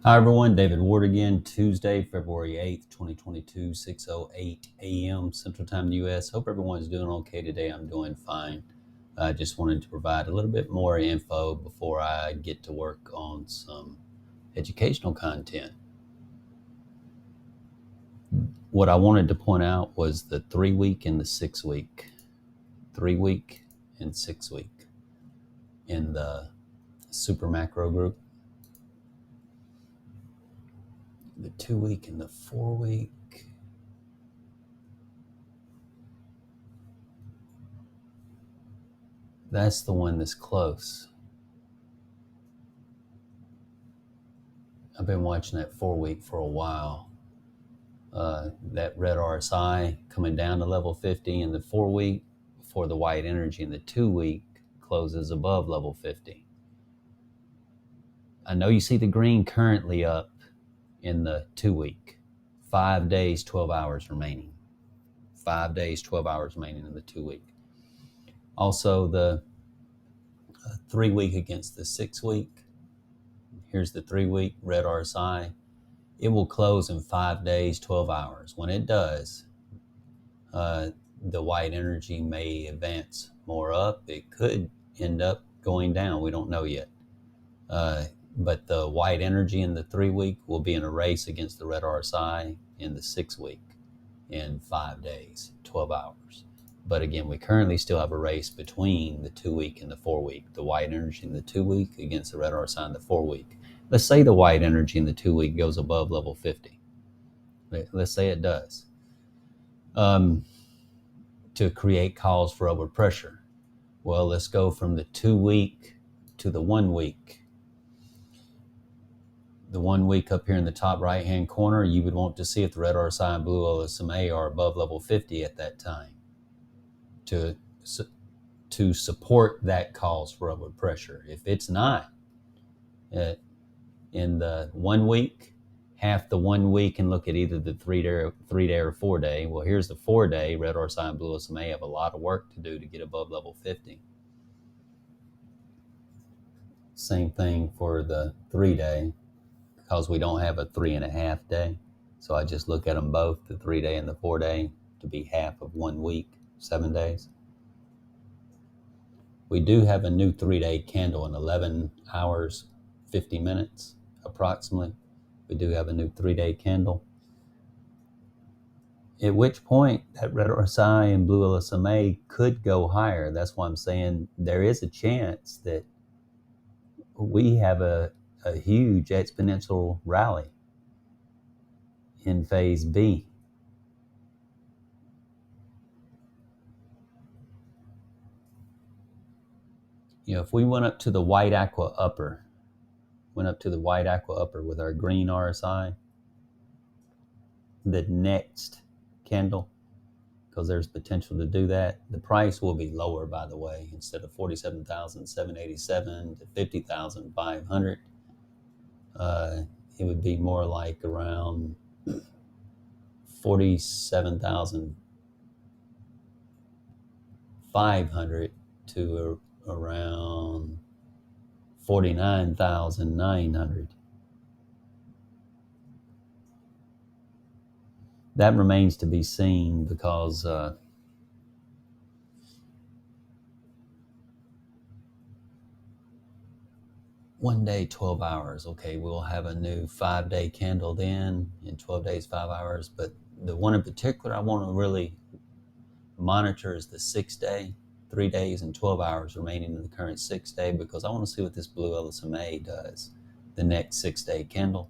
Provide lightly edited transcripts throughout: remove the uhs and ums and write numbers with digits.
Hi everyone, David Ward again, Tuesday, February 8th, 2022, 6:08 a.m. Central Time in the U.S. Hope everyone's doing okay today. I'm doing fine. I just wanted to provide a little bit more info before I get to work on some educational content. What I wanted to point out was the 3-week and the 6-week. 3-week and 6-week in the super macro group. The 2-week and the 4-week. That's the one that's close. I've been watching that 4-week for a while. That red RSI coming down to level 50 in the 4-week before the white energy in the 2-week closes above level 50. I know you see the green currently up in the 2-week. 5 days, 12 hours remaining. 5 days, 12 hours remaining in the 2-week. Also, the 3-week against the 6-week. Here's the 3-week red RSI. It will close in 5 days, 12 hours. When it does, the white energy may advance more up. It could end up going down. We don't know yet. But the white energy in the 3-week will be in a race against the red RSI in the 6-week in 5 days, 12 hours. But again, we currently still have a race between the 2-week and the 4-week. The white energy in the 2-week against the red RSI in the 4-week. Let's say the white energy in the 2-week goes above level 50. Let's say it does. To create calls for upward pressure. Well, let's go from the 2-week to the 1-week. The 1-week up here in the top right-hand corner, you would want to see if the red RSI and blue LSMA are above level 50 at that time to support that calls for upward pressure. If it's not, in the 1 week, half the 1 week and look at either the 3-day or 4-day. Well, here's the 4-day. Red RSI and blue SMA have a lot of work to do to get above level 50. Same thing for the 3-day, because we don't have a 3.5 day. So I just look at them both, the 3-day and the 4-day, to be half of 1 week, 7 days. We do have a new 3-day candle in 11 hours, 50 minutes, approximately. We do have a new 3-day candle. At which point that red RSI and blue LSMA could go higher. That's why I'm saying there is a chance that we have a huge exponential rally in phase B. If we went up to the white aqua upper with our green RSI, the next candle, because there's potential to do that, the price will be lower, by the way. Instead of 47,787 to 50,500, it would be more like around 47,500 to around 49,900. That remains to be seen, because 1 day, 12 hours. Okay, we'll have a new 5-day candle then in 12 days, 5 hours. But the one in particular I want to really monitor is the 6-day, 3 days and 12 hours remaining in the current 6-day, because I want to see what this blue LSMA does, the next 6-day candle.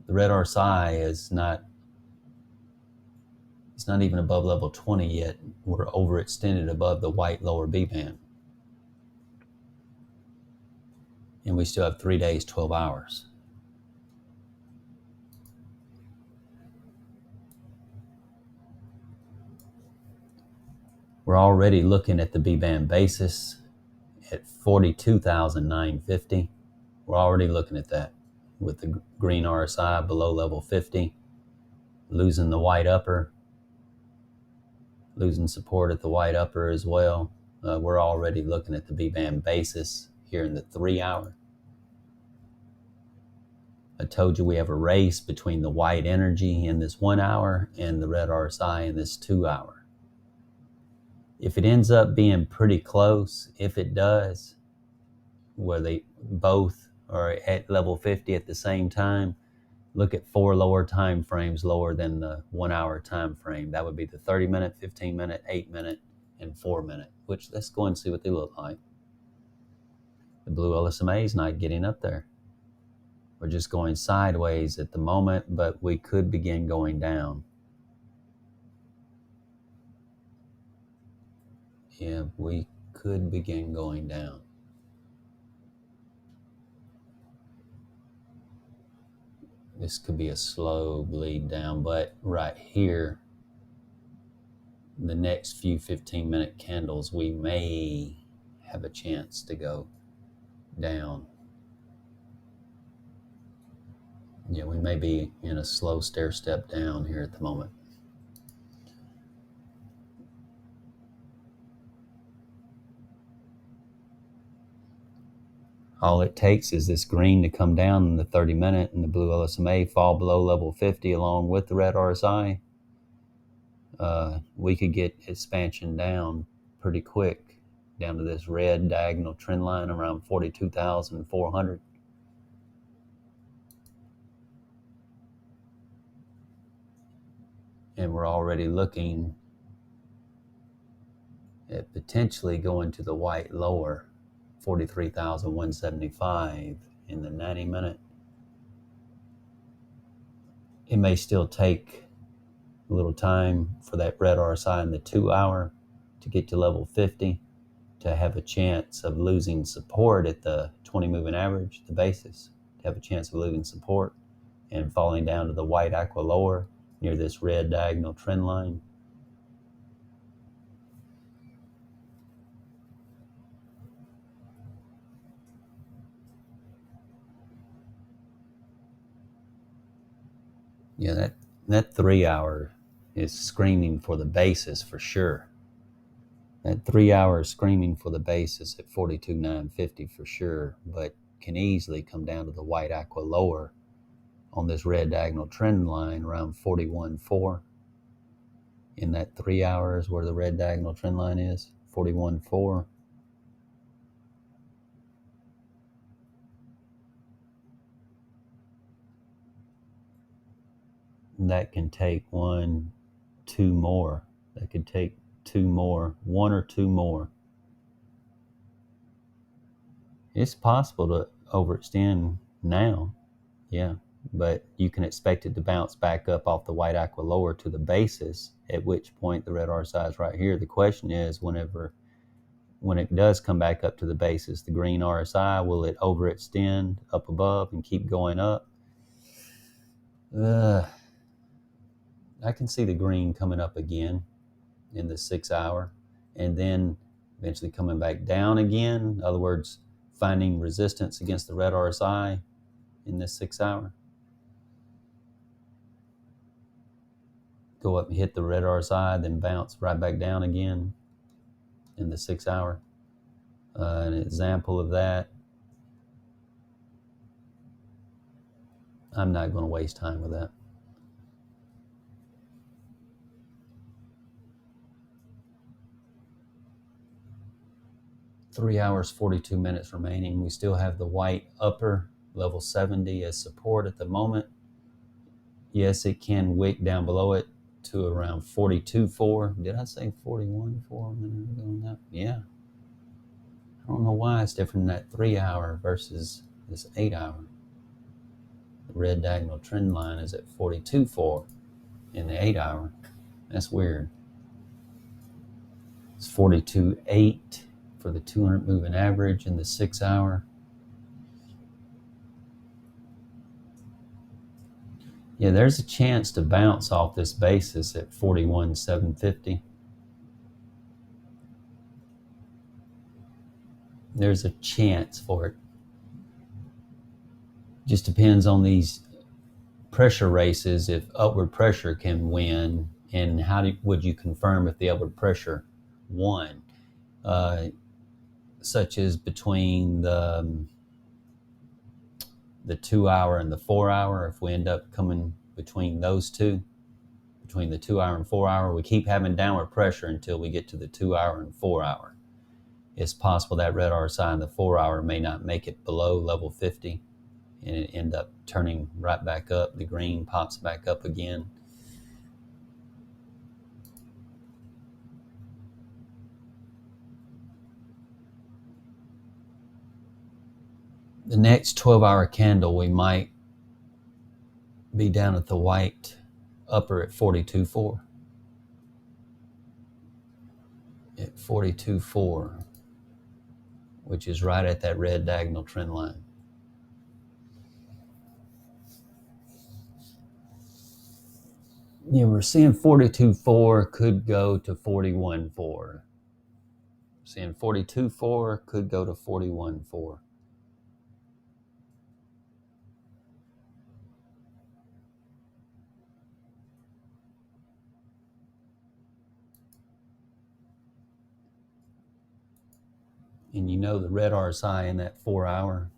The red RSI is not even above level 20 yet. We're overextended above the white lower B band. And we still have 3 days, 12 hours. We're already looking at the B band basis at 42,950. We're already looking at that with the green RSI below level 50, losing the white upper, losing support at the white upper as well. We're already looking at the B band basis here in the 3 hour. I told you we have a race between the white energy in this 1 hour and the red RSI in this 2 hour. If it ends up being pretty close, if it does, where they both are at level 50 at the same time, look at 4 lower time frames lower than the 1 hour time frame. That would be the 30-minute, 15-minute, 8-minute, and 4-minute, which let's go and see what they look like. The blue LSMA is not getting up there. We're just going sideways at the moment, but we could begin going down. Yeah, we could begin going down. This could be a slow bleed down, but right here, the next few 15-minute candles, we may have a chance to go down. Yeah, we may be in a slow stair step down here at the moment. All it takes is this green to come down in the 30-minute and the blue LSMA fall below level 50 along with the red RSI. We could get expansion down pretty quick, down to this red diagonal trend line around 42,400. And we're already looking at potentially going to the white lower, 43,175 in the 90-minute. It may still take a little time for that red RSI in the 2 hour to get to level 50, to have a chance of losing support at the 20 moving average, the basis, to have a chance of losing support and falling down to the white aqua lower near this red diagonal trend line. Yeah, that 3 hour is screaming for the basis for sure. That 3 hour is screaming for the basis at 42,950 for sure, but can easily come down to the white aqua lower on this red diagonal trend line around 41.4. In that 3 hours where the red diagonal trend line is, 41.4. That can take 1, 2 more. That could take 2 more, 1 or 2 more. It's possible to overextend now, yeah, but you can expect it to bounce back up off the white aqua lower to the basis, at which point the red RSI is right here. The question is, when it does come back up to the basis, the green RSI, will it overextend up above and keep going up? I can see the green coming up again in the 6 hour and then eventually coming back down again. In other words, finding resistance against the red RSI in this 6 hour. Go up and hit the red RSI, then bounce right back down again in the 6 hour. An example of that, I'm not going to waste time with that. Three hours, 42 minutes remaining. We still have the white upper level 70 as support at the moment. Yes, it can wick down below it to around 42.4. Did I say 41.4 a minute ago? Yeah. I don't know why it's different in that 3 hour versus this 8 hour. The red diagonal trend line is at 42.4 in the 8 hour. That's weird. It's 42.8 for the 200 moving average in the 6 hour. Yeah, there's a chance to bounce off this basis at 41,750. There's a chance for it. Just depends on these pressure races, if upward pressure can win, and would you confirm if the upward pressure won, such as between the the 2 hour and the 4 hour, if we end up coming between those two, between the 2 hour and 4 hour, we keep having downward pressure until we get to the 2 hour and 4 hour. It's possible that red RSI in the 4 hour may not make it below level 50 and it end up turning right back up. The green pops back up again. The next 12-hour candle, we might be down at the white upper at 42.4. At 42.4, which is right at that red diagonal trend line. Yeah, we're seeing 42.4 could go to 41.4. Seeing 42.4 could go to 41.4. And you know the red RSI in that 4 hour,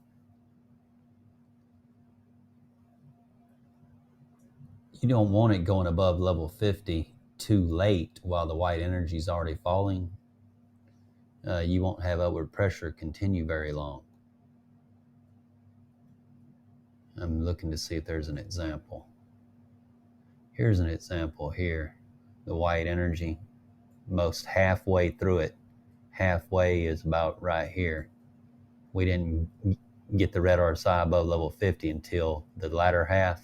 you don't want it going above level 50 too late while the white energy is already falling. You won't have upward pressure continue very long. I'm looking to see if there's an example. Here's an example here. The white energy, most halfway through it. Halfway is about right here. We didn't get the red RSI above level 50 until the latter half,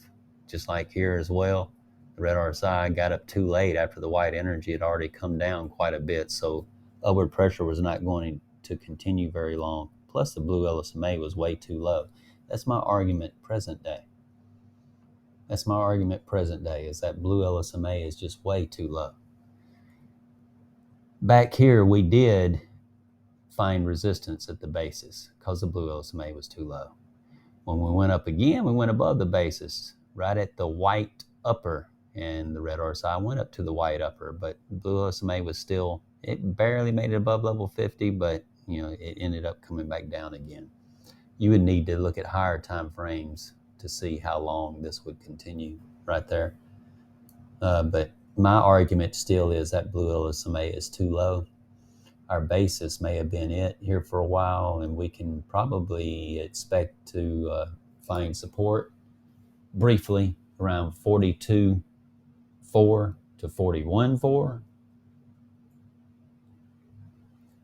just like here as well. The red RSI got up too late after the white energy had already come down quite a bit, so upward pressure was not going to continue very long. Plus the blue LSMA was way too low. That's my argument present day. That's my argument present day, is that blue LSMA is just way too low. Back here, we did find resistance at the basis because the blue LSMA was too low. When we went up again, we went above the basis, right at the white upper, and the red RSI went up to the white upper, but blue LSMA was still, it barely made it above level 50, but it ended up coming back down again. You would need to look at higher time frames to see how long this would continue right there. But my argument still is that blue LSMA is too low. Our basis may have been it here for a while, and we can probably expect to find support briefly around 42.4 to 41.4.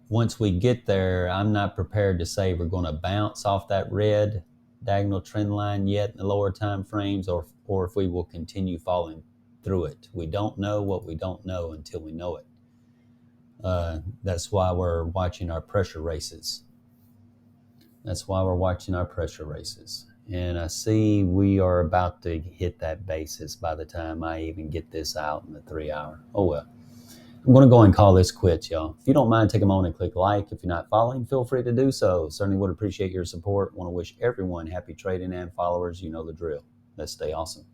Once we get there, I'm not prepared to say we're going to bounce off that red diagonal trend line yet in the lower time frames, or if we will continue falling through it. We don't know what we don't know until we know it. That's why we're watching our pressure races. And I see we are about to hit that basis by the time I even get this out in the 3 hour. Oh well. I'm going to go and call this quits, y'all. If you don't mind, take a moment and click like. If you're not following, feel free to do so. Certainly would appreciate your support. Want to wish everyone happy trading, and followers, you know the drill. Let's stay awesome.